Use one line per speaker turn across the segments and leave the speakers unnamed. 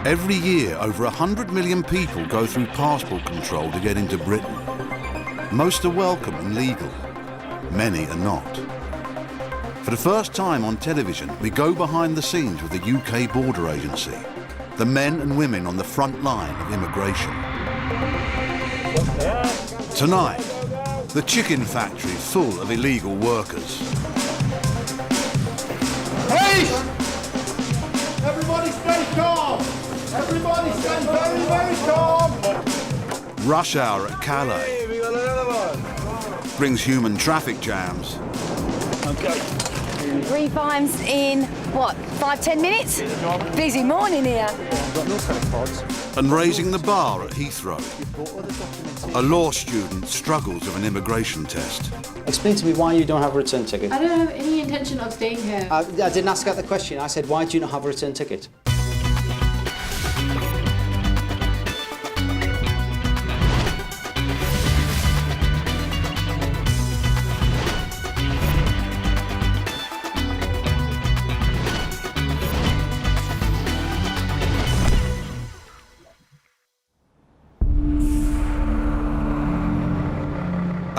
Every year, over 100 million people go through passport control to get into Britain. Most are welcome and legal. Many are not. For the first time on television, we go behind the scenes with the UK Border Agency, the men and women on the front line of immigration. Tonight, the chicken factory full of illegal workers.
Hey! Everybody stay calm! Everybody stay very, very calm!
Rush hour at Calais.
Hey, we got another one.
Brings human traffic jams.
Okay.
3 times in, what, 5-10 minutes? Busy morning here.
And raising the bar at Heathrow. A law student struggles with an immigration test.
Explain to me why you don't have a return ticket.
I don't have any intention of staying here.
I didn't ask out the question. I said, why do you not have a return ticket?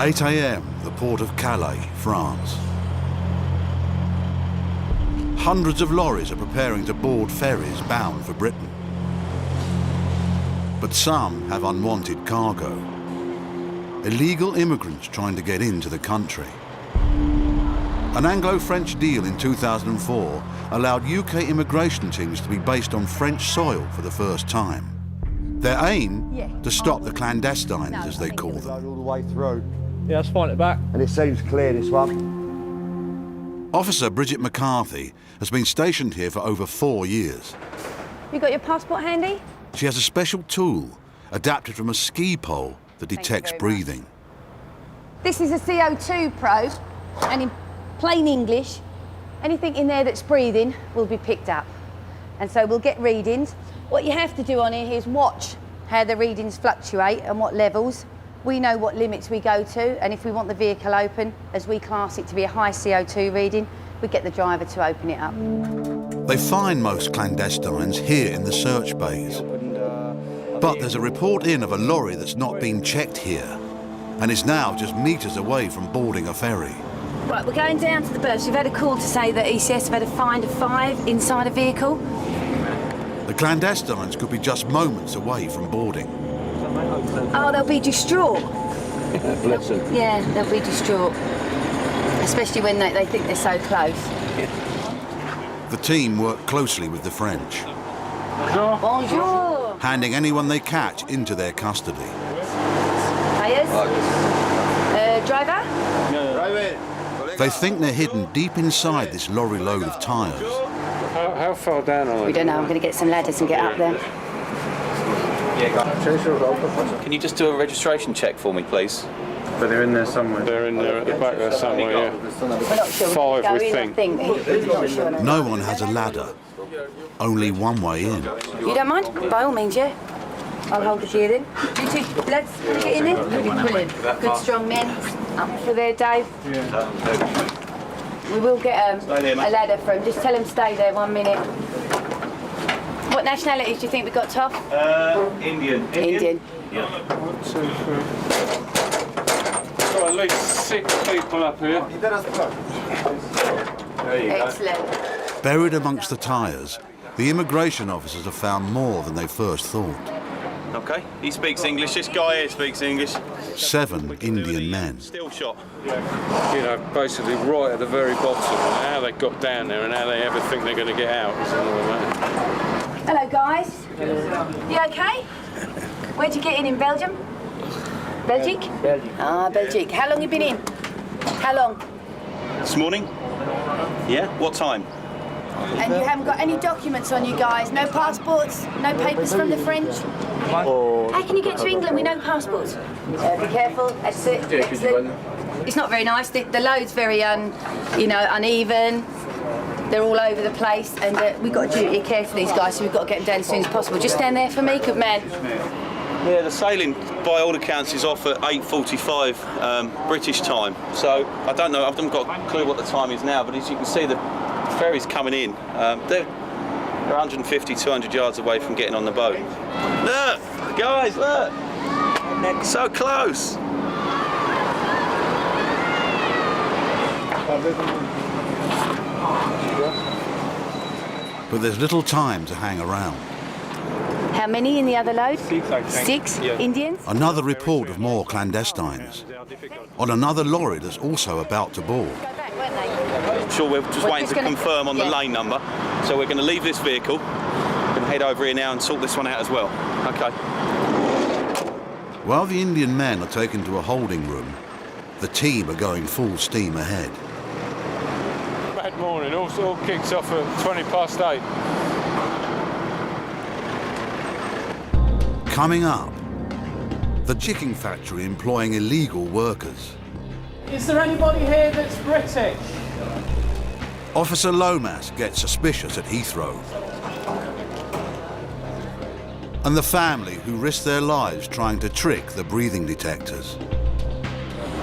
(8 a.m, the port of Calais, France. Hundreds of lorries are preparing to board ferries bound for Britain. But some have unwanted cargo. Illegal immigrants trying to get into the country. An Anglo-French deal in 2004 allowed UK immigration teams to be based on French soil for the first time. Their aim? To stop the clandestines, as they call them.
All the way through.
Yeah, let's find it back.
And it seems clear, this one.
Officer Bridget McCarthy has been stationed here for over 4 years.
You got your passport handy?
She has a special tool adapted from a ski pole that detects breathing.
This is a CO2 probe, and in plain English, anything in there that's breathing will be picked up. And so we'll get readings. What you have to do on here is watch how the readings fluctuate and what levels. We know what limits we go to, and if we want the vehicle open, as we class it to be a high CO2 reading, we get the driver to open it up.
They find most clandestines here in the search bays. But there's a report in of a lorry that's not been checked here, and is now just metres away from boarding a ferry.
Right, we're going down to the berths. We've had a call to say that ECS have had a find of 5 inside a vehicle.
The clandestines could be just moments away from boarding.
Oh, they'll be distraught.
Bless them.
Yeah, they'll be distraught. Especially when they think they're so close.
The team work closely with the French,
Bonjour.
handing anyone they catch into their custody.
Players? Driver?
They think they're hidden deep inside this lorry load of tyres.
How far down are
We don't know. I'm going to get some ladders and get up there.
Can you just do a registration check for me, please?
But they're in there somewhere. They're in there at the back there somewhere, yeah.
We're not sure.
5,
Go
we
in,
think.
We're not sure.
No one has a ladder. Only one way in.
You don't mind? By all means, yeah. I'll hold the gear then. You two, let's get in there. Brilliant. Good strong men. Up for there, Dave. We will get a ladder for him. Just tell him stay there 1 minute. What nationalities do you think we got, Toff?
Indian.
Indian.
Yeah.
1, 2, 3. Got at least 6 people up here.
There you
Excellent.
Buried amongst the tyres, the immigration officers have found more than they first thought.
Okay, he speaks English. This guy here speaks English.
7 Indian men.
Still shot.
You know, basically right at the very bottom, and how they got down there and how they ever think they're going to get out is all that.
Hello, guys. You okay? Where'd you get in Belgium? Belgique?
Belgium.
Ah, Belgique. How long you been in? How long?
This morning? Yeah. What time?
And you haven't got any documents on you guys? No passports? No papers from the French? How can you get to England with no passports? Be careful. That's it. Excellent. It's not very nice. The load's very uneven. They're all over the place, and we've got a duty of care for these guys, so we've got to get them down as soon as possible. Just stand there for me, good man.
Yeah, the sailing, by all accounts, is off at 8:45 British time. So I don't know. I haven't got a clue what the time is now, but as you can see, the ferry's coming in. They're 150, 200 yards away from getting on the boat. Look, guys, look. So close.
But there's little time to hang around.
How many in the other load?
6, I think.
6 Indians?
Another report of more clandestines. On another lorry that's also about to board.
Go back, weren't they?
I'm sure we're just waiting to confirm on the lane number. So we're going to leave this vehicle. We're going to head over here now and sort this one out as well. Okay.
While the Indian men are taken to a holding room, the team are going full steam ahead.
Bad morning. All kicks off at 8:20.
Coming up, the chicken factory employing illegal workers.
Is there anybody here that's British?
Officer Lomas gets suspicious at Heathrow. And the family who risk their lives trying to trick the breathing detectors.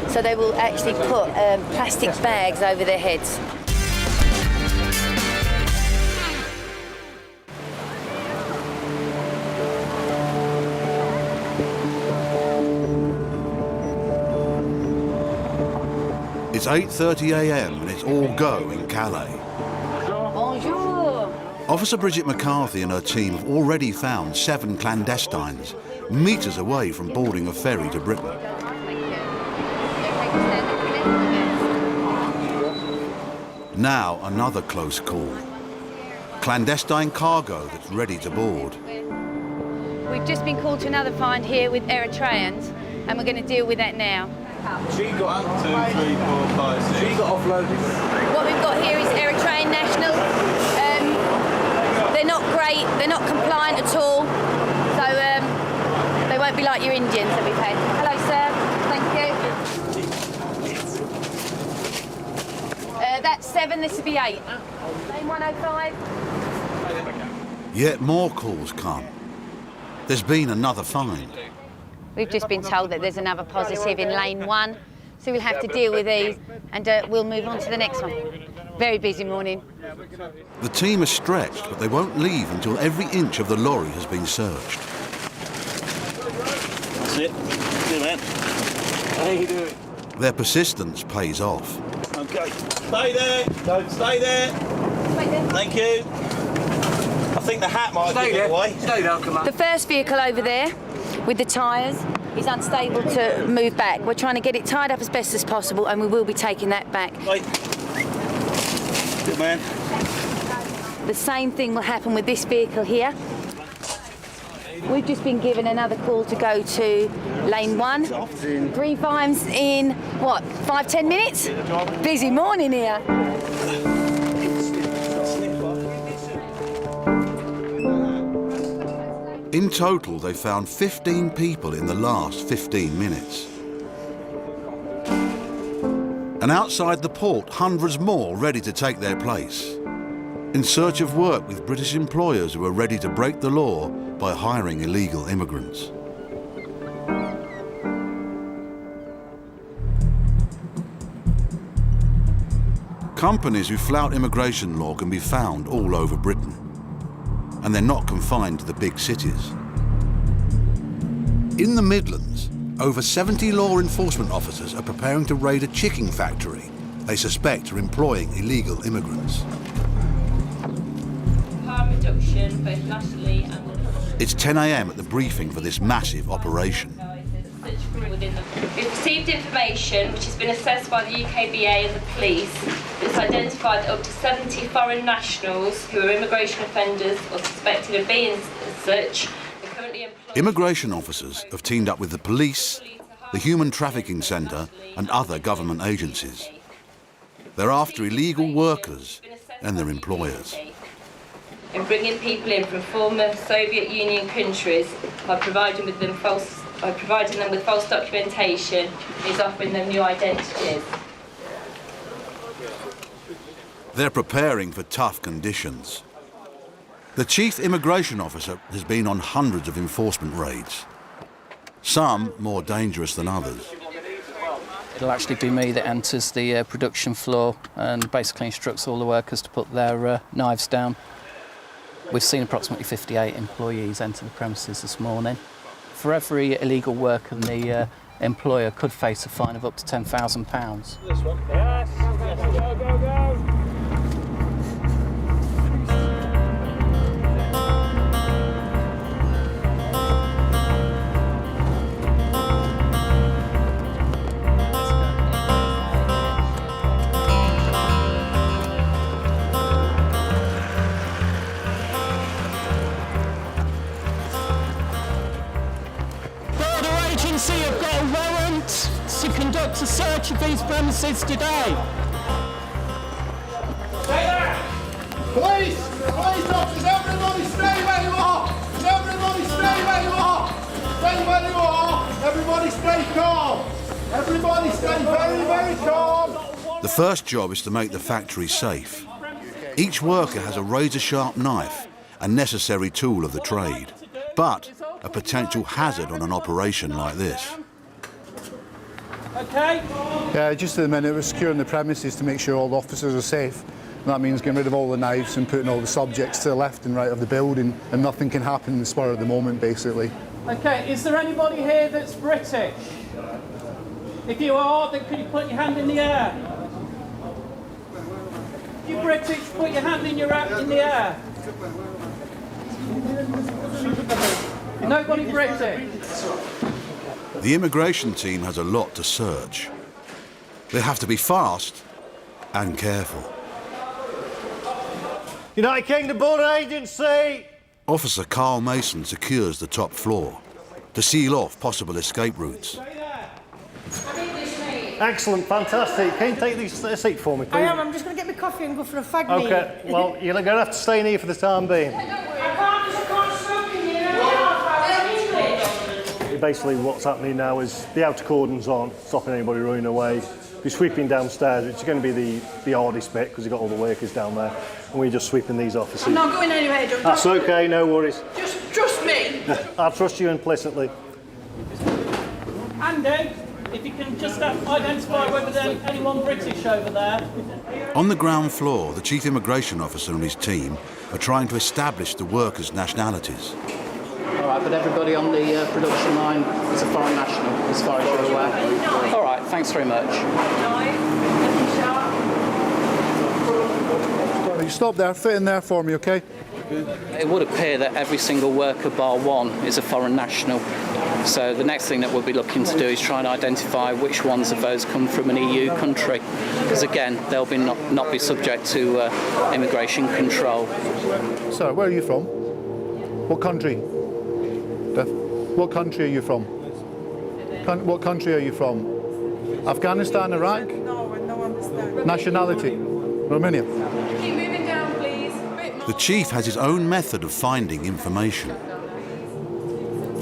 So they will actually put plastic bags over their heads.
It's 8:30 a.m. and it's all go in Calais.
Bonjour.
Officer Bridget McCarthy and her team have already found 7 clandestines, metres away from boarding a ferry to Britain. Now another close call. Clandestine cargo that's ready to board.
We've just been called to another find here with Eritreans, and we're going to deal with that now.
She got 1, 2, 3, 4, 5, 6. She got offloaded.
What we've got here is Eritrean nationals. They're not great, they're not compliant at all, so they won't be like your Indians that we've had. Hello, sir. Thank you. That's 7, this will be 8. Lane 105.
Yet more calls come. There's been another find.
We've just been told that there's another positive in lane 1, so we'll have to deal with these and we'll move on to the next one. Very busy morning.
The team are stretched, but they won't leave until every inch of the lorry has been searched.
That's it. Good man. How you doing?
Their persistence pays off.
Okay. Stay there. Don't stay there. Thank you. I think the hat might give it away.
Stay there, come on.
The first vehicle over there with the tyres is unstable to move back. We're trying to get it tied up as best as possible, and we will be taking that back.
Wait. Good man.
The same thing will happen with this vehicle here. We've just been given another call to go to lane 1. 3 times in, what, 5-10 minutes? Busy morning here.
In total, they found 15 people in the last 15 minutes. And outside the port, hundreds more ready to take their place, in search of work with British employers who are ready to break the law by hiring illegal immigrants. Companies who flout immigration law can be found all over Britain, and they're not confined to the big cities. In the Midlands, over 70 law enforcement officers are preparing to raid a chicken factory they suspect are employing illegal immigrants.
Harm reduction, both nationally and...
It's 10 a.m. at the briefing for this massive operation.
We've received information which has been assessed by the UKBA and the police that's identified up to 70 foreign nationals who are immigration offenders or suspected of being such.
Immigration officers have teamed up with the police, the Human Trafficking Centre and other government agencies. They're after illegal workers and their employers.
In bringing people in from former Soviet Union countries by providing them with false documentation is offering them new identities.
They're preparing for tough conditions. The chief immigration officer has been on hundreds of enforcement raids, some more dangerous than others.
It'll actually be me that enters the production floor and basically instructs all the workers to put their knives down. We've seen approximately 58 employees enter the premises this morning. For every illegal worker, the employer could face a fine of up to £10,000.
This one. Yes. Go, go, go.
Have got a warrant to conduct a search of these premises today.
Stay there! Police! Police officers, everybody stay where you are! Everybody stay where you are! Stay where you are! Everybody stay calm! Everybody stay very, very calm!
The first job is to make the factory safe. Each worker has a razor-sharp knife, a necessary tool of the trade, but a potential hazard on an operation like this.
Okay?
Yeah, just at the minute we're securing the premises to make sure all the officers are safe. And that means getting rid of all the knives and putting all the subjects to the left and right of the building, and nothing can happen in the spur of the moment, basically.
Okay, is there anybody here that's British? If you are, then could you put your hand in the air? If you're British, put your hand in the air. Nobody British.
The immigration team has a lot to search. They have to be fast and careful.
United Kingdom Border Agency!
Officer Carl Mason secures the top floor to seal off possible escape routes.
Excellent, fantastic. Can you take this seat for me, please?
I am. I'm just going to get my coffee and go for a fag meal.
OK, well, you're going to have to stay in here for the time being. Basically, what's happening now is the outer cordon's on, stopping anybody running away. We're sweeping downstairs, which is going to be the hardest bit because you've got all the workers down there, and we're just sweeping these offices.
I'm not going anywhere, John.
That's OK, no worries.
Just trust me.
I trust you implicitly.
Andy, if you can just identify whether there's anyone British over there.
On the ground floor, the chief immigration officer and his team are trying to establish the workers' nationalities.
All right, but everybody on the production line is a foreign national, as far as you're aware. All right, thanks very much.
You stop there, fit in there for me, OK?
It would appear that every single worker bar one is a foreign national. So the next thing that we'll be looking to do is try and identify which ones of those come from an EU country. Because again, they'll be not be subject to immigration control.
Sir, where are you from? What country? What country are you from? What country are you from? Afghanistan, Iraq?
No, understand.
Nationality? Romania?
Keep moving down, please.
The chief has his own method of finding information.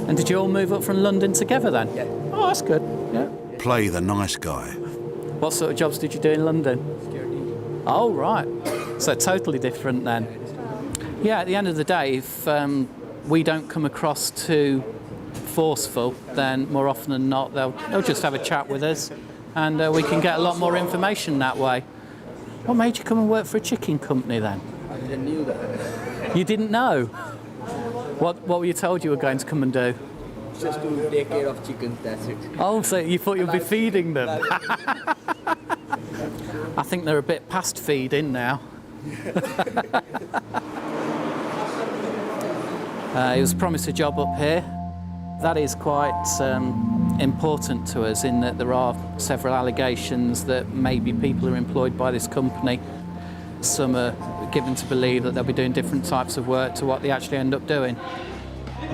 And did you all move up from London together then? Yeah. Oh, that's good. Yeah.
Play the nice guy.
What sort of jobs did you do in London? Security. Oh, right. So totally different then. Yeah, at the end of the day, if we don't come across too forceful, then more often than not, they'll just have a chat with us, and we can get a lot more information that way. What made you come and work for a chicken company then?
I didn't know that.
You didn't know? What were you told you were going to come and do?
Just to take care of chickens, that's it.
Oh, so you thought you'd be feeding them? I think they're a bit past feeding now. He was promised a job up here. That is quite important to us in that there are several allegations that maybe people are employed by this company. Some are given to believe that they'll be doing different types of work to what they actually end up doing.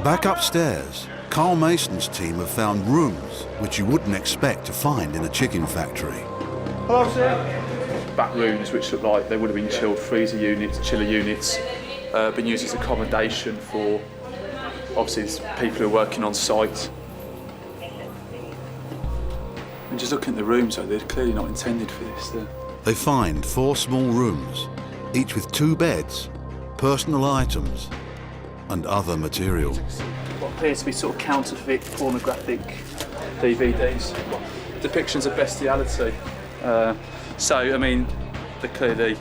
Back upstairs, Carl Mason's team have found rooms which you wouldn't expect to find in a chicken factory.
Hello, sir.
Back rooms which look like they would have been chilled freezer units, chiller units, been used as accommodation for obviously people who are working on site. And just looking at the rooms, though, they're clearly not intended for this.
They find 4 small rooms, each with 2 beds, personal items, and other material.
What appears to be sort of counterfeit pornographic DVDs, depictions of bestiality. So, I mean, they're clearly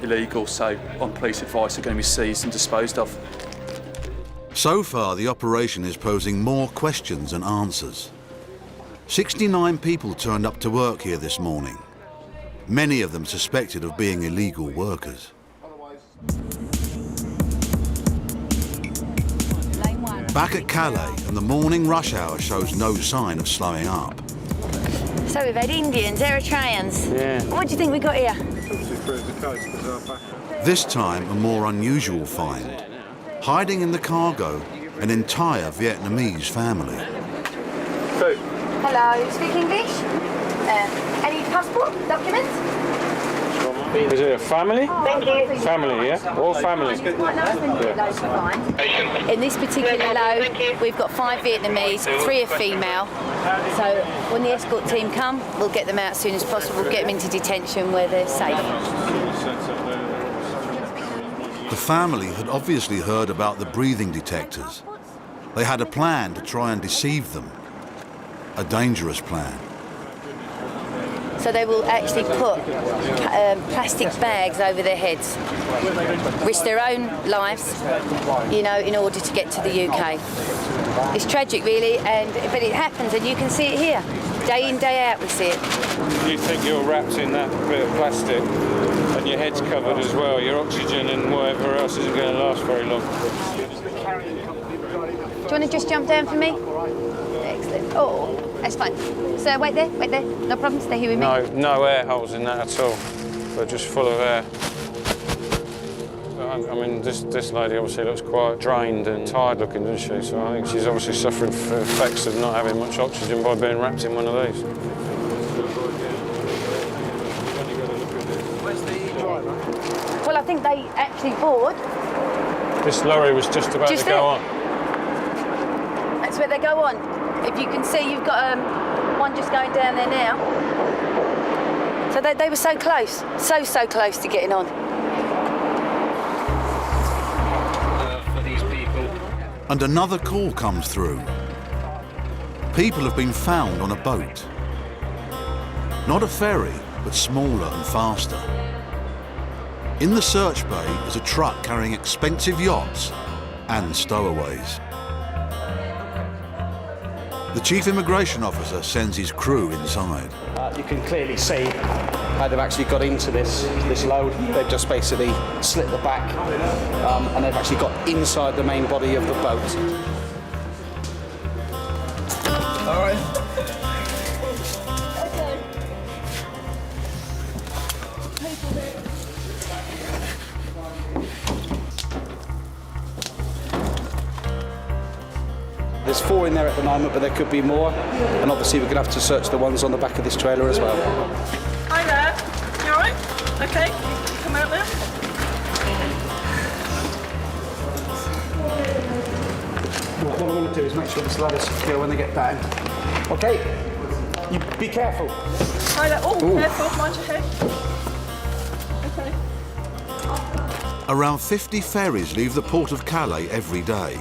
illegal, so on police advice are going to be seized and disposed of.
So far, the operation is posing more questions than answers. 69 people turned up to work here this morning, many of them suspected of being illegal workers. Back at Calais, and the morning rush hour shows no sign of slowing up.
So we've had Indians, Eritreans.
Yeah.
What do you think we got here?
This time, a more unusual find. Hiding in the cargo, an entire Vietnamese family.
Hello, speak English? Any passport, documents?
Is it a family?
Thank you.
Family, yeah? All family.
It's quite nice when you get loads to find. In this particular load, we've got 5 Vietnamese, 3 are female. So when the escort team come, we'll get them out as soon as possible, get them into detention where they're safe.
The family had obviously heard about the breathing detectors. They had a plan to try and deceive them. A dangerous plan.
So they will actually put plastic bags over their heads, risk their own lives, you know, in order to get to the UK. It's tragic, really, but it happens, and you can see it here. Day in, day out, we see it.
You think you're wrapped in that bit of plastic and your head's covered as well. Your oxygen and whatever else isn't going to last very long.
Do you want to just jump down for me? Excellent. Oh, that's fine. So wait there, no problem, stay here with me.
No air holes in that at all. They're just full of air. I mean, this lady obviously looks quite drained and tired looking, doesn't she? So I think she's obviously suffering from the effects of not having much oxygen by being wrapped in one of these.
Well, I think they actually board.
This lorry was just about to go on.
That's where they go on. If you can see, you've got one just going down there now. So they were so close, so close to getting on.
For these people.
And another call comes through. People have been found on a boat. Not a ferry, but smaller and faster. In the search bay is a truck carrying expensive yachts and stowaways. The chief immigration officer sends his crew inside.
You can clearly see how they've actually got into this load. They've just basically slit the back and they've actually got inside the main body of the boat. All right. There's 4 in there at the moment, but there could be more. And obviously we're going to have to search the ones on the back of this trailer as well.
Hi there. You alright? Okay. Come out now.
What I want to do is make sure this ladder's secure when they get down. Okay. You be careful.
Hi there. Oh, careful. Mind your head. Okay.
Around 50 ferries leave the port of Calais every day.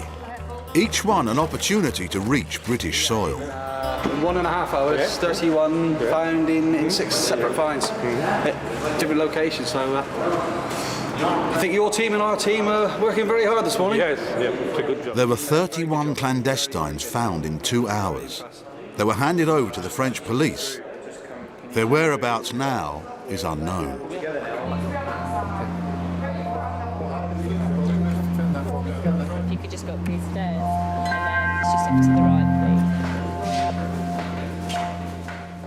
Each one an opportunity to reach British soil.
In 1.5 hours, 31 found in 6 separate finds at different locations. So I think your team and our team are working very hard this morning.
Yes, yeah, it's a good job.
There were 31 clandestines found in 2 hours. They were handed over to the French police. Their whereabouts now is unknown.
If you could just go up these stairs, and then it's just up to the right,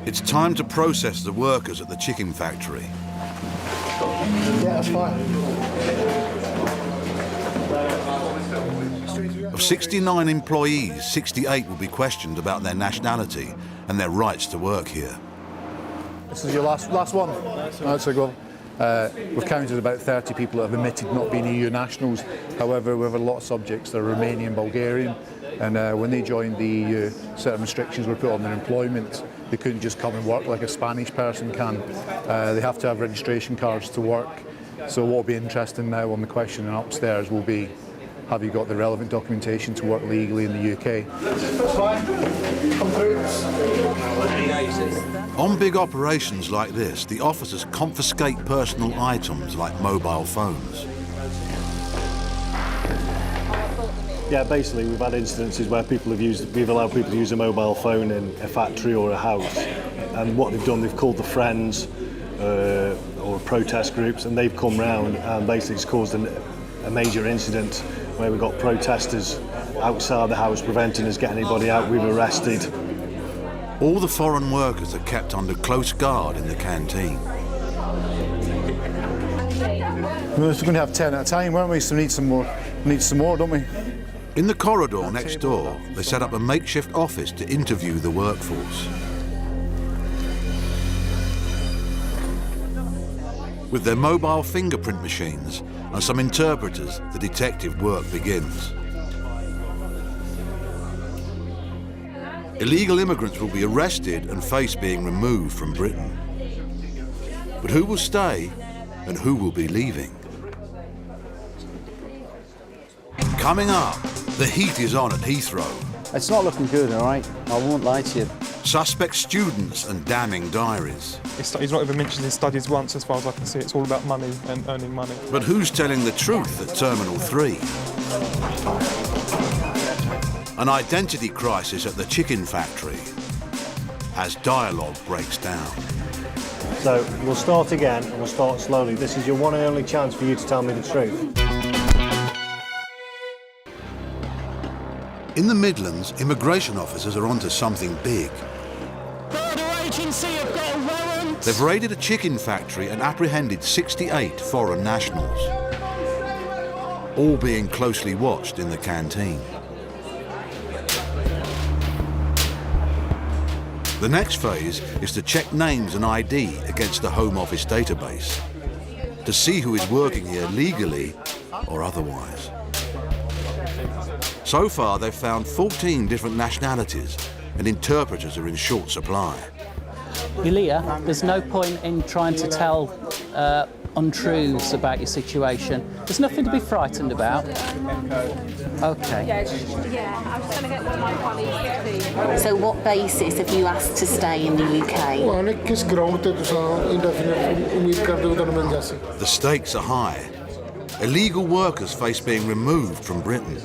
please.
It's time to process the workers at the chicken factory.
Yeah, that's fine.
Of 69 employees, 68 will be questioned about their nationality and their rights to work here.
This is your last one? That's a go. We've counted about 30 people that have admitted not being EU nationals. However, we have a lot of subjects that are Romanian, Bulgarian, and when they joined the EU, certain restrictions were put on their employment. They couldn't just come and work like a Spanish person can. They have to have registration cards to work. So what will be interesting now on the questioning upstairs will be, have you got the relevant documentation to work legally in the UK?
That's fine. Come through.
On big operations like this, the officers confiscate personal items like mobile phones.
Yeah, basically we've had incidences where we've allowed people to use a mobile phone in a factory or a house, and what they've done, they've called the friends or protest groups, and they've come round and basically it's caused a major incident where we've got protesters outside the house preventing us getting anybody out. We've arrested.
All the foreign workers are kept under close guard in the canteen.
We were going to have 10 at a time, weren't we? So we need some more. We need some more, don't we?
In the corridor next door, they set up a makeshift office to interview the workforce. With their mobile fingerprint machines and some interpreters, the detective work begins. Illegal immigrants will be arrested and face being removed from Britain. But who will stay and who will be leaving? Coming up, the heat is on at Heathrow.
It's not looking good, all right? I won't lie to you.
Suspect students and damning diaries.
He's not even mentioned his studies once, as far as I can see. It's all about money and earning money.
But who's telling the truth at Terminal 3? An identity crisis at the chicken factory as dialogue breaks down.
So we'll start again and we'll start slowly. This is your one and only chance for you to tell me the truth.
In the Midlands, immigration officers are onto something big.
Border agency have got a warrant.
They've raided a chicken factory and apprehended 68 foreign nationals, all being closely watched in the canteen. The next phase is to check names and ID against the Home Office database to see who is working here legally or otherwise. So far, they've found 14 different nationalities, and interpreters are in short supply.
Elia, there's no point in trying to tell untruths about your situation. There's nothing to be frightened about. Okay.
Yeah, I was going to get one of my colleagues to.
So what basis have you asked to stay in the UK?
The stakes are high. Illegal workers face being removed from Britain.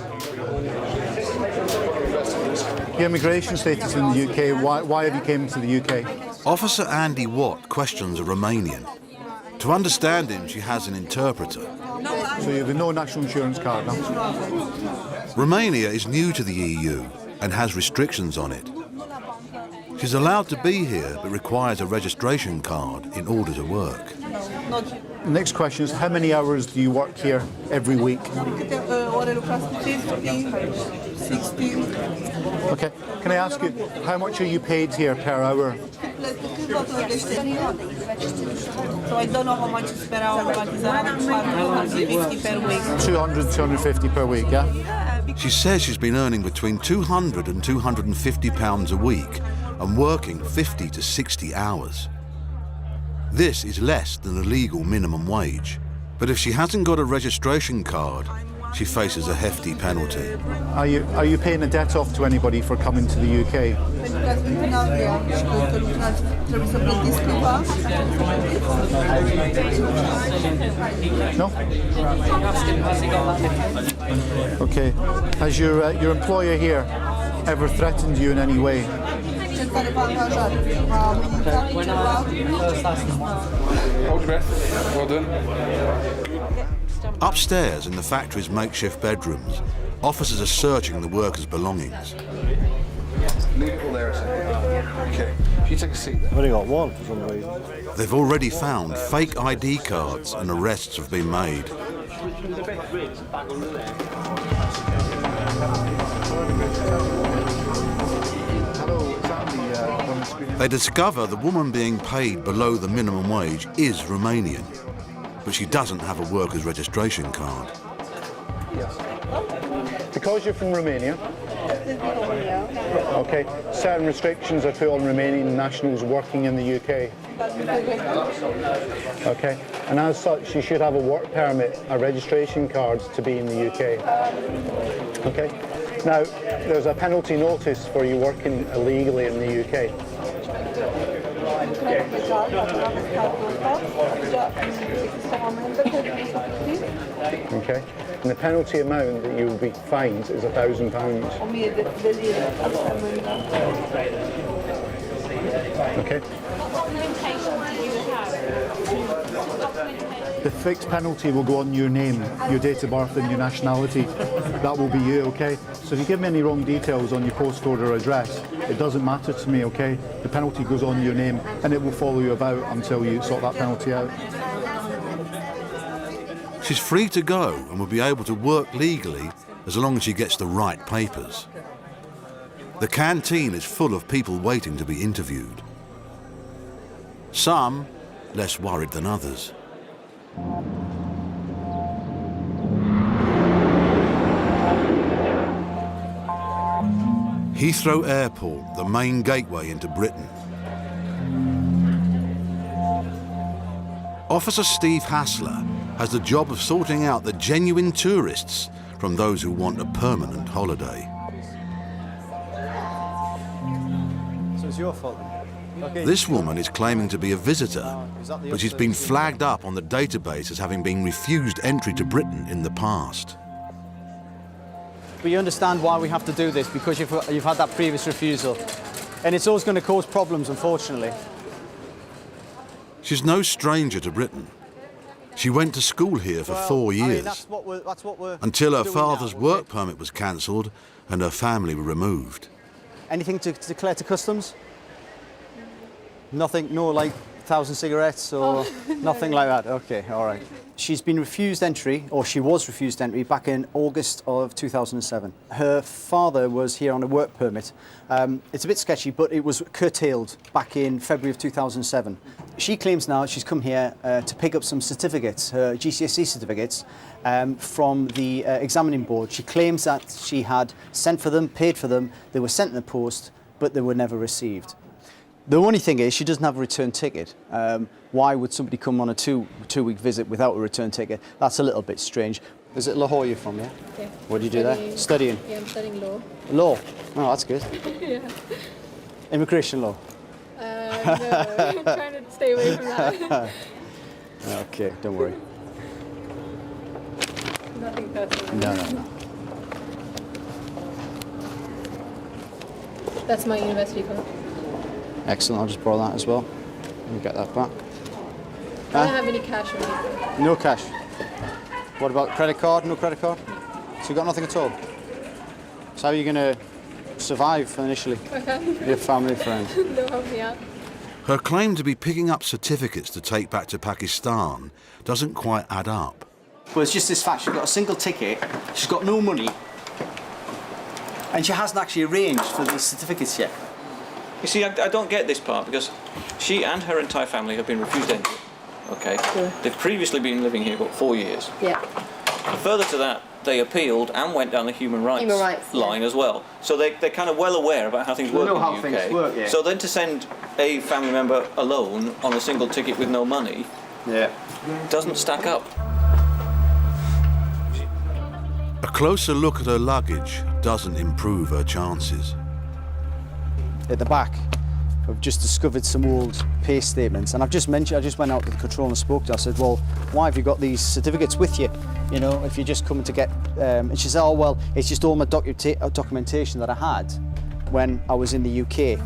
Your immigration status in the UK, why have you came to the UK?
Officer Andy Watt questions a Romanian. To understand him, she has an interpreter.
So you have no national insurance card now?
Romania is new to the EU and has restrictions on it. She's allowed to be here, but requires a registration card in order to work.
The next question is, how many hours do you work here every week?
16.
Okay. Can I ask you, how much are you paid here per hour?
So I don't know how much is per hour, but it's around 250 per week.
200, 250 per week, yeah?
She says she's been earning between £200 and £250 a week and working 50 to 60 hours. This is less than a legal minimum wage. But if she hasn't got a registration card, she faces a hefty penalty.
Are you paying a debt off to anybody for coming to the UK? No? Okay. Has your employer here ever threatened you in any way?
Hold your breath. Well done.
Upstairs in the factory's makeshift bedrooms, officers are searching the workers' belongings.
Leave it all there a second. Okay. If you take a seat there.
I've only got one for some reason.
They've already found fake ID cards and arrests have been made. They discover the woman being paid below the minimum wage is Romanian, but she doesn't have a worker's registration card.
Yes. Because you're from Romania, okay, certain restrictions are put on Romanian nationals working in the UK. Okay, and as such, you should have a work permit, a registration card to be in the UK. Okay, now there's a penalty notice for you working illegally in the UK. Okay. And the penalty amount that you will be fined is £1,000. Okay. The fixed penalty will go on your name, your date of birth and your nationality. That will be you, okay? So if you give me any wrong details on your postcode or address, it doesn't matter to me, okay? The penalty goes on your name and it will follow you about until you sort that penalty out.
She's free to go and will be able to work legally as long as she gets the right papers. The canteen is full of people waiting to be interviewed. Some less worried than others. Heathrow Airport, the main gateway into Britain. Officer Steve Hassler has the job of sorting out the genuine tourists from those who want a permanent holiday.
So it's your fault. Okay.
This woman is claiming to be a visitor, but she's been flagged up on the database as having been refused entry to Britain in the past.
But you understand why we have to do this, because you've had that previous refusal. And it's always going to cause problems, unfortunately.
She's no stranger to Britain. She went to school here for 4 years,
that's what we're
until her
doing
father's
now,
work permit was cancelled and her family were removed.
Anything to declare to customs? Nothing, no like 1,000 cigarettes or nothing like that? Okay, all right. She's been refused entry, or she was refused entry, back in August of 2007. Her father was here on a work permit. It's a bit sketchy, but it was curtailed back in February of 2007. She claims now she's come here to pick up some certificates, her GCSE certificates, from the examining board. She claims that she had sent for them, paid for them, they were sent in the post, but they were never received. The only thing is she doesn't have a return ticket. Why would somebody come on a two-week visit without a return ticket? That's a little bit strange. Is it Lahore you're from, yeah?
Yeah.
What do you do there? Studying?
Yeah, I'm studying law.
Law? Oh, that's good.
Yeah.
Immigration law?
No, I'm trying to stay away from that.
Okay, don't worry.
Nothing personal.
No.
That's my university card.
Excellent, I'll just borrow that as well. And get that back.
I don't have any cash or anything.
No cash. What about credit card? No credit card? So you got nothing at all? So how are you going to survive initially?
Okay.
Your family, friends?
They'll help me out.
Her claim to be picking up certificates to take back to Pakistan doesn't quite add up.
Well, it's just this fact. She's got a single ticket, she's got no money, and she hasn't actually arranged for these certificates yet.
You see, I don't get this part, because she and her entire family have been refused entry. Okay?
Sure.
They've previously been living here, 4 years.
Yeah.
Further to that, they appealed and went down the human rights line as well. So they're kind of well aware about how things work in the UK.
Things work, yeah.
So then to send a family member alone on a single ticket with no money doesn't stack up.
A closer look at her luggage doesn't improve her chances.
At the back, I've just discovered some old pay statements, and I just went out to the control and spoke to her. I said, well, why have you got these certificates with you? You know, if you're just coming to get... and she said, oh, well, it's just all my documentation that I had when I was in the UK.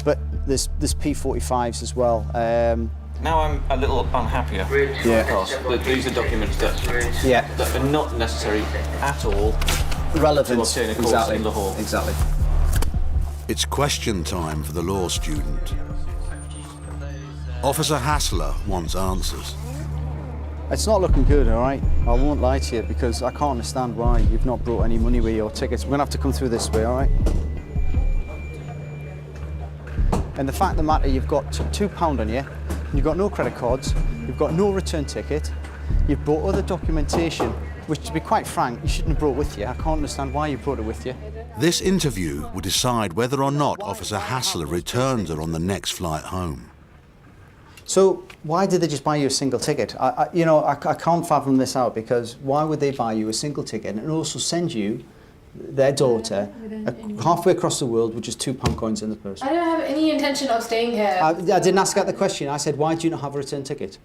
But there's P45s as well.
Now I'm a little unhappier because these are documents that are not necessary at all
relevant
to obtain a course in Lahore.
Exactly.
It's question time for the law student. Officer Hassler wants answers.
It's not looking good, all right? I won't lie to you, because I can't understand why you've not brought any money with your tickets. We're going to have to come through this way, all right? And the fact of the matter, you've got £2 on you, you've got no credit cards, you've got no return ticket, you've brought other documentation, which, to be quite frank, you shouldn't have brought with you. I can't understand why you brought it with you.
This interview will decide whether or not Officer Hassler returns her on the next flight home.
So why did they just buy you a single ticket? I can't fathom this out, because why would they buy you a single ticket and also send you their daughter halfway across the world with just £2 coins in the purse.
I don't have any intention of staying here.
I didn't ask her the question. I said, why do you not have a return ticket?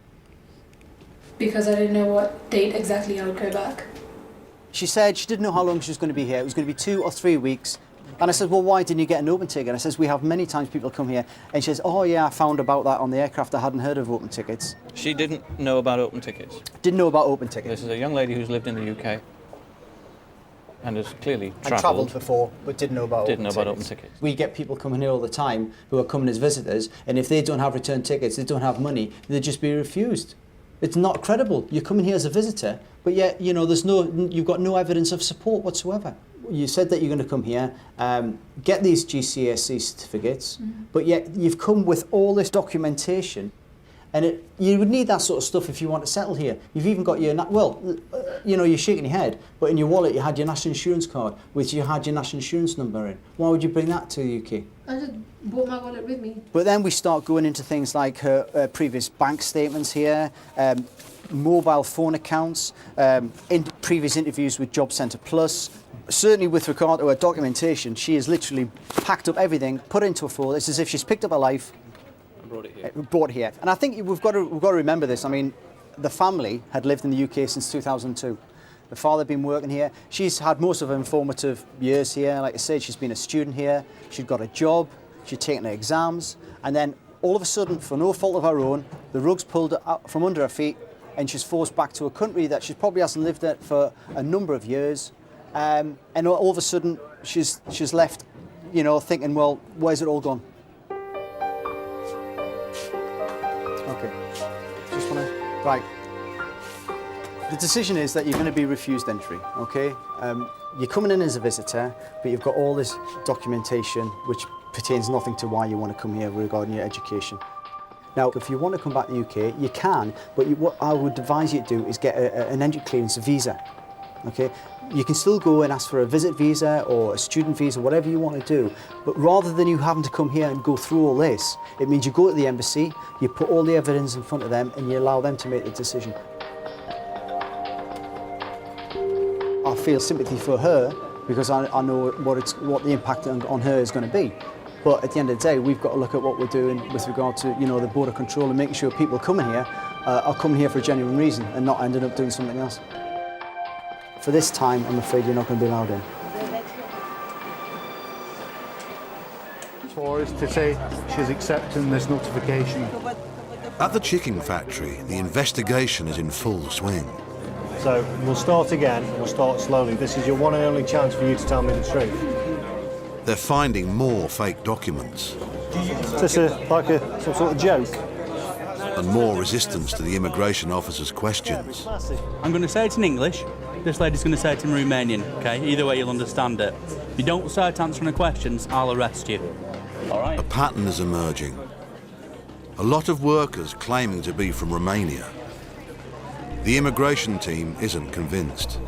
Because I didn't know what date exactly I would go back.
She said she didn't know how long she was going to be here. It was going to be 2 or 3 weeks. And I said, well, why didn't you get an open ticket? I says, we have many times people come here. And she says, oh, yeah, I found about that on the aircraft. I hadn't heard of open tickets.
She didn't know about open tickets?
Didn't know about open tickets.
This is a young lady who's lived in the UK and has clearly
and travelled before, but didn't know about
open tickets.
We get people coming here all the time who are coming as visitors, and if they don't have return tickets, they don't have money, they'll just be refused. It's not credible. You're coming here as a visitor, but yet, you know, you've got no evidence of support whatsoever. You said that you're going to come here, get these GCSE certificates, but yet you've come with all this documentation, and you would need that sort of stuff if you want to settle here. You've even got your, you know, you're shaking your head, but in your wallet you had your national insurance card, which you had your national insurance number in. Why would you bring that to the UK?
I just brought my wallet with me.
But then we start going into things like her previous bank statements here, mobile phone accounts, in previous interviews with Job Centre Plus. Certainly with regard to her documentation, she has literally packed up everything, put it into a folder. It's as if she's picked up her life, brought it here. And I think we've got to remember this. I mean, the family had lived in the UK since 2002. The father had been working here. She's had most of her informative years here. Like I said, she's been a student here. She'd got a job. She'd taken her exams. And then all of a sudden, for no fault of her own, the rug's pulled out from under her feet and she's forced back to a country that she probably hasn't lived in for a number of years. And all of a sudden, she's left, you know, thinking, well, where's it all gone? Okay. Just want to... Right. The decision is that you're going to be refused entry, okay? You're coming in as a visitor, but you've got all this documentation which pertains nothing to why you want to come here regarding your education. Now, if you want to come back to the UK, you can, but what I would advise you to do is get an entry clearance visa, okay? You can still go and ask for a visit visa or a student visa, whatever you want to do, but rather than you having to come here and go through all this, it means you go to the embassy, you put all the evidence in front of them, and you allow them to make the decision. I feel sympathy for her because I know what the impact on her is going to be. But at the end of the day, we've got to look at what we're doing with regard to, you know, the border control and making sure people coming here are coming here for a genuine reason and not ending up doing something else. For this time, I'm afraid you're not going to be allowed in.
For us to say she's accepting this notification.
At the chicken factory, the investigation is in full swing.
So we'll start again, we'll start slowly. This is your one and only chance for you to tell me the truth.
They're finding more fake documents.
Is this some sort of joke?
And more resistance to the immigration officer's questions.
I'm going to say it in English. This lady's going to say it in Romanian, okay? Either way, you'll understand it. If you don't start answering the questions, I'll arrest you. All right?
A pattern is emerging. A lot of workers claiming to be from Romania. The immigration team isn't convinced.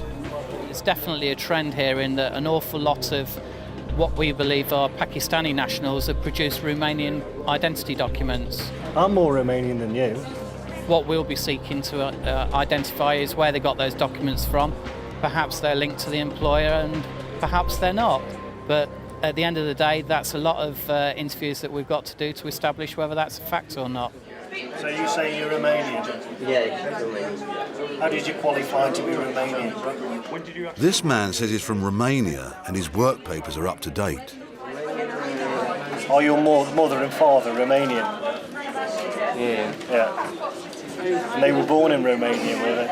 It's definitely a trend here in that an awful lot of what we believe are Pakistani nationals have produced Romanian identity documents.
I'm more Romanian than you.
What we'll be seeking to identify is where they got those documents from. Perhaps they're linked to the employer and perhaps they're not. But at the end of the day, that's a lot of interviews that we've got to do to establish whether that's a fact or not.
So you say you're Romanian?
Yeah, Romanian.
How did you qualify to be Romanian?
This man says he's from Romania and his work papers are up to date.
Are your mother and father Romanian?
Yeah.
Yeah. And they were born in Romania, were they?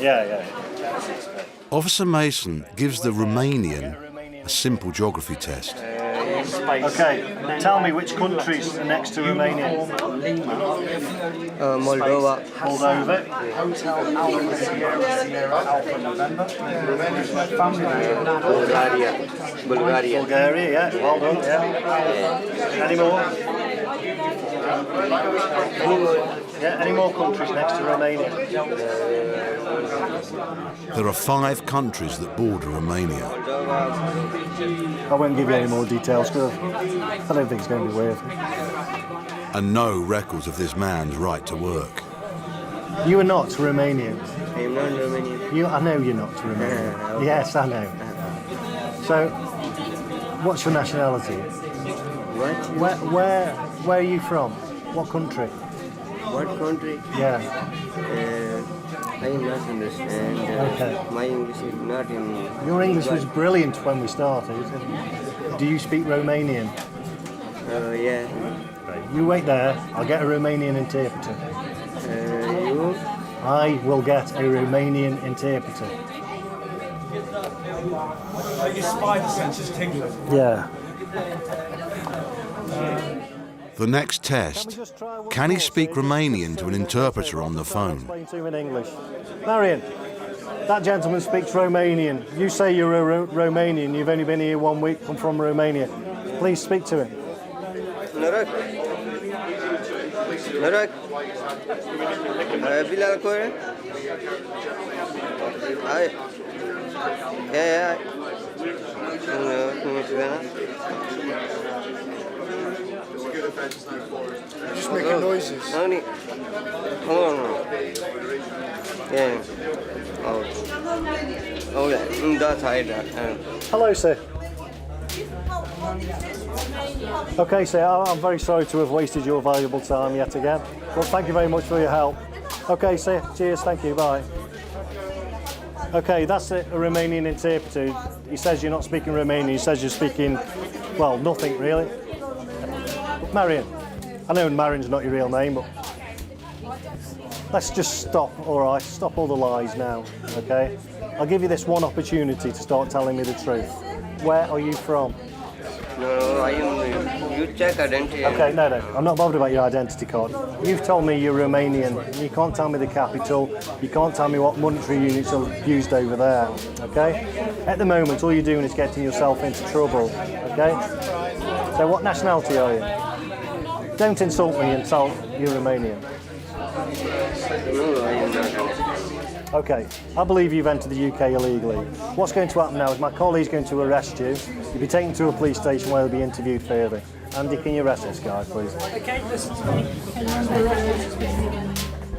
Yeah.
Yeah.
Officer Mason gives the Romanian a simple geography test.
Okay, tell me which countries are next to Romania?
Moldova.
Moldova.
Bulgaria.
Bulgaria, yeah, well done, yeah. Any more? Yeah, any more countries next to Romania?
There are 5 countries that border Romania.
I won't give you any more details because I don't think it's going to be weird.
And no records of this man's right to work.
You are not Romanian.
I'm not Romanian.
I know you're not Romanian. Yes, I know. So, what's your nationality? Where are you from? What country?
What country?
Yeah.
I not understand.
Okay.
My English is not in.
Your English was brilliant when we started. Do you speak Romanian?
Yeah.
You wait there. I'll get a Romanian interpreter.
You?
I will get a Romanian interpreter.
Your spine sense is tingling.
Yeah.
The next test. Can he speak Romanian to an interpreter on the phone?
Explain to him in English. Marion, that gentleman speaks Romanian. You say you're a Romanian. You've only been here 1 week. I'm from Romania. Please speak to him.
Noroc. Noroc. Bilal Kore. Hi. Yeah.
Just making noises.
Come on. Yeah. Oh yeah. That's high.
Hello, sir. Okay, sir, I'm very sorry to have wasted your valuable time yet again. Well, thank you very much for your help. Okay, sir, cheers, thank you, bye. Okay, that's a Romanian interpreter. He says you're not speaking Romanian, he says you're speaking, well, nothing really. Marion. I know Marion's not your real name, but let's just stop, all right? Stop all the lies now, okay? I'll give you this one opportunity to start telling me the truth. Where are you from?
No, I am. You check identity.
Okay, no, I'm not bothered about your identity card. You've told me you're Romanian. You can't tell me the capital. You can't tell me what monetary units are used over there, okay? At the moment, all you're doing is getting yourself into trouble, okay? So what nationality are you? Don't insult me and tell you're Romanian.
No, I am not.
Okay, I believe you've entered the UK illegally. What's going to happen now is my colleague's going to arrest you. You'll be taken to a police station where you'll be interviewed further. Andy, can you arrest this guy, please?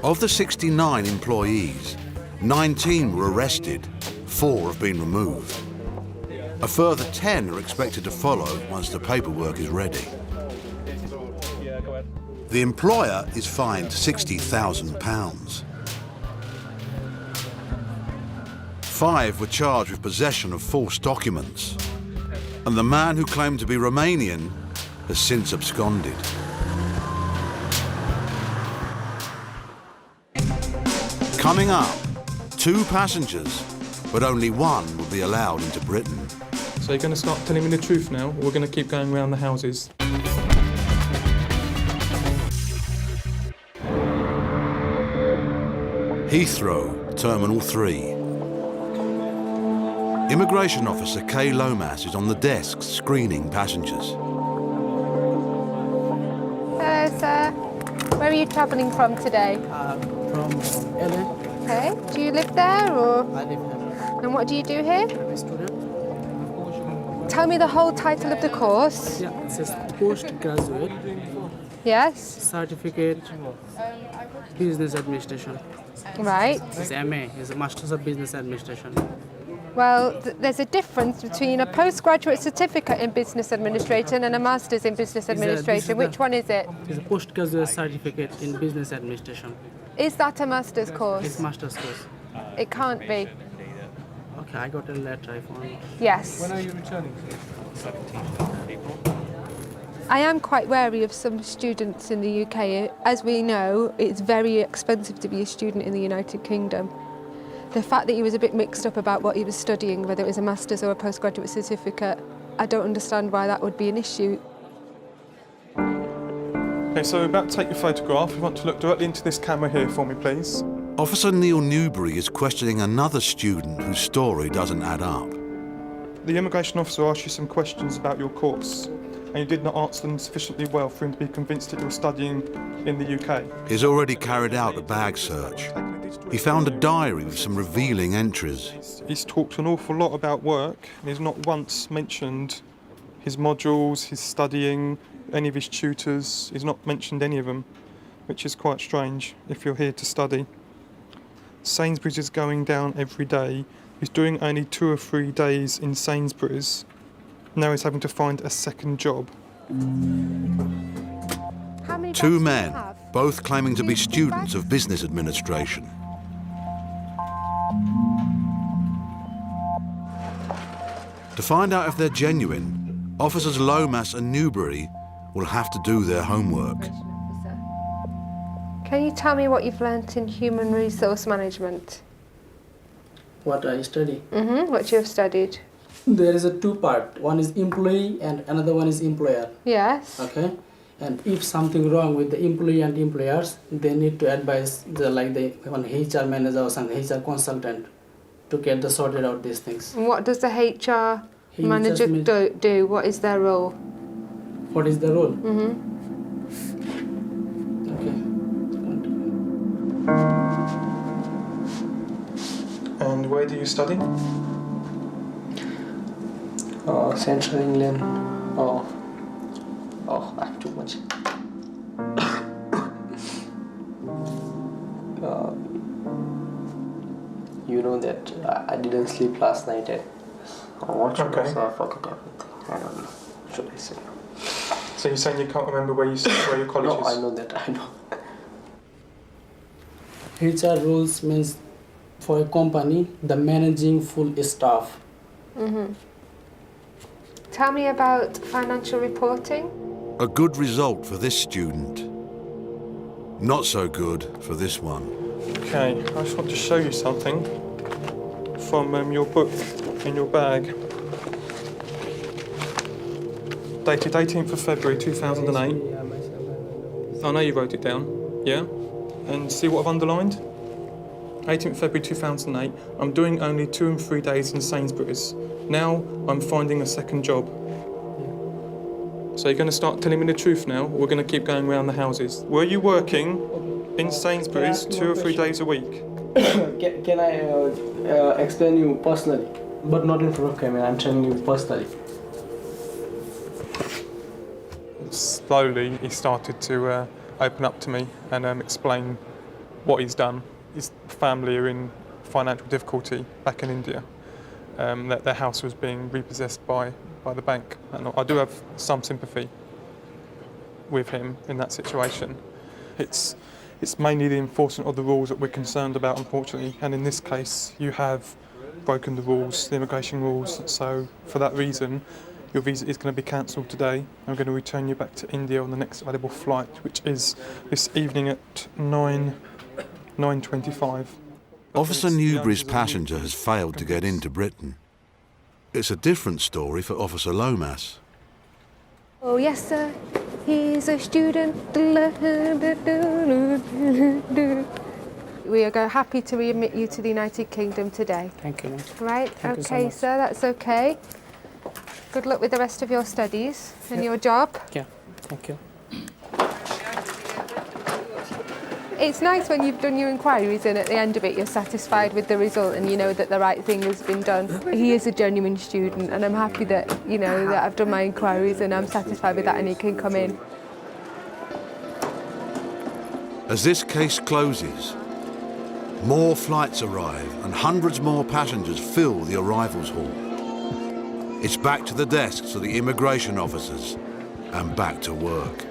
Of the 69 employees, 19 were arrested, 4 have been removed. A further 10 are expected to follow once the paperwork is ready. The employer is fined £60,000. 5 were charged with possession of false documents, and the man who claimed to be Romanian has since absconded. Coming up, 2 passengers, but only 1 will be allowed into Britain.
So you're going to start telling me the truth now, or we're going to keep going around the houses?
Heathrow, Terminal 3. Immigration officer Kay Lomas is on the desk screening passengers.
Hello, sir. Where are you travelling from today?
From LA.
Okay. Do you live there or?
I live here.
And what do you do here?
I'm a student.
Tell me the whole title of the course.
Yeah, it says postgraduate.
Yes.
Certificate Business Administration.
Right.
It's MA. It's a Masters of Business Administration.
Well, there's a difference between a postgraduate certificate in business administration and a master's in business administration. Which one is it?
It's a postgraduate certificate in business administration.
Is that a master's course?
It's master's course.
It can't be.
Okay, I got a letter. I found it.
Yes.
When are you returning?
17 people.
I am quite wary of some students in the UK. As we know, it's very expensive to be a student in the United Kingdom. The fact that he was a bit mixed up about what he was studying, whether it was a master's or a postgraduate certificate, I don't understand why that would be an issue.
Okay, so we're about to take your photograph. You want to look directly into this camera here for me, please.
Officer Neil Newbury is questioning another student whose story doesn't add up.
The immigration officer asked you some questions about your course, and you did not answer them sufficiently well for him to be convinced that you're studying in the UK.
He's already carried out a bag search. He found a diary with some revealing entries.
He's talked an awful lot about work, and he's not once mentioned his modules, his studying, any of his tutors. He's not mentioned any of them, which is quite strange if you're here to study. Sainsbury's is going down every day. He's doing only 2 or 3 days in Sainsbury's. Now he's having to find a second job.
Two men, both claiming to be students of business administration. To find out if they're genuine, officers Lomas and Newbury will have to do their homework.
Can you tell me what you've learnt in human resource management?
What I study?
What you have studied?
There is a two part. One is employee and another one is employer.
Yes.
Okay. And if something wrong with the employee and employers, they need to advise one HR manager or some HR consultant to get the sorted out these things.
And what does the HR manager do? What is their role?
What is the role?
And where do you study?
Central England. Oh, I have too much. You know that I didn't sleep last night. What should I say? I forgot everything. I don't know. What should I say?
So you're saying you can't remember where your college is?
No, I know that. I know. HR rules means for a company, the managing full staff.
Tell me about financial reporting.
A good result for this student. Not so good for this one.
Okay, I just want to show you something from your book in your bag. Dated 18th of February 2008. I know you wrote it down, yeah? And see what I've underlined? 18th February 2008. I'm doing only 2 and 3 days in Sainsbury's. Now I'm finding a second job. So you're going to start telling me the truth now, or we're going to keep going around the houses. Were you working in Sainsbury's 2 or 3 days a week?
Can I explain you personally? But not in front of camera, I'm telling you personally.
Slowly he started to open up to me and explain what he's done. His family are in financial difficulty back in India. That their house was being repossessed by the bank. And I do have some sympathy with him in that situation. It's mainly the enforcement of the rules that we're concerned about, unfortunately. And in this case, you have broken the rules, the immigration rules. So for that reason, your visa is going to be cancelled today. I'm going to return you back to India on the next available flight, which is this evening at 9:25.
Officer Newbury's passenger has failed to get into Britain. It's a different story for Officer Lomas.
Oh yes, sir. He's a student. We are happy to readmit you to the United Kingdom today.
Thank you.
Right?
Thank you so
Okay,
much.
sir, that's okay. Good luck with the rest of your studies and your job.
Yeah, thank you.
It's nice when you've done your inquiries and at the end of it you're satisfied with the result and you know that the right thing has been done. He is a genuine student and I'm happy that, you know, that I've done my inquiries and I'm satisfied with that and he can come in.
As this case closes, more flights arrive and hundreds more passengers fill the arrivals hall. It's back to the desks of the immigration officers and back to work.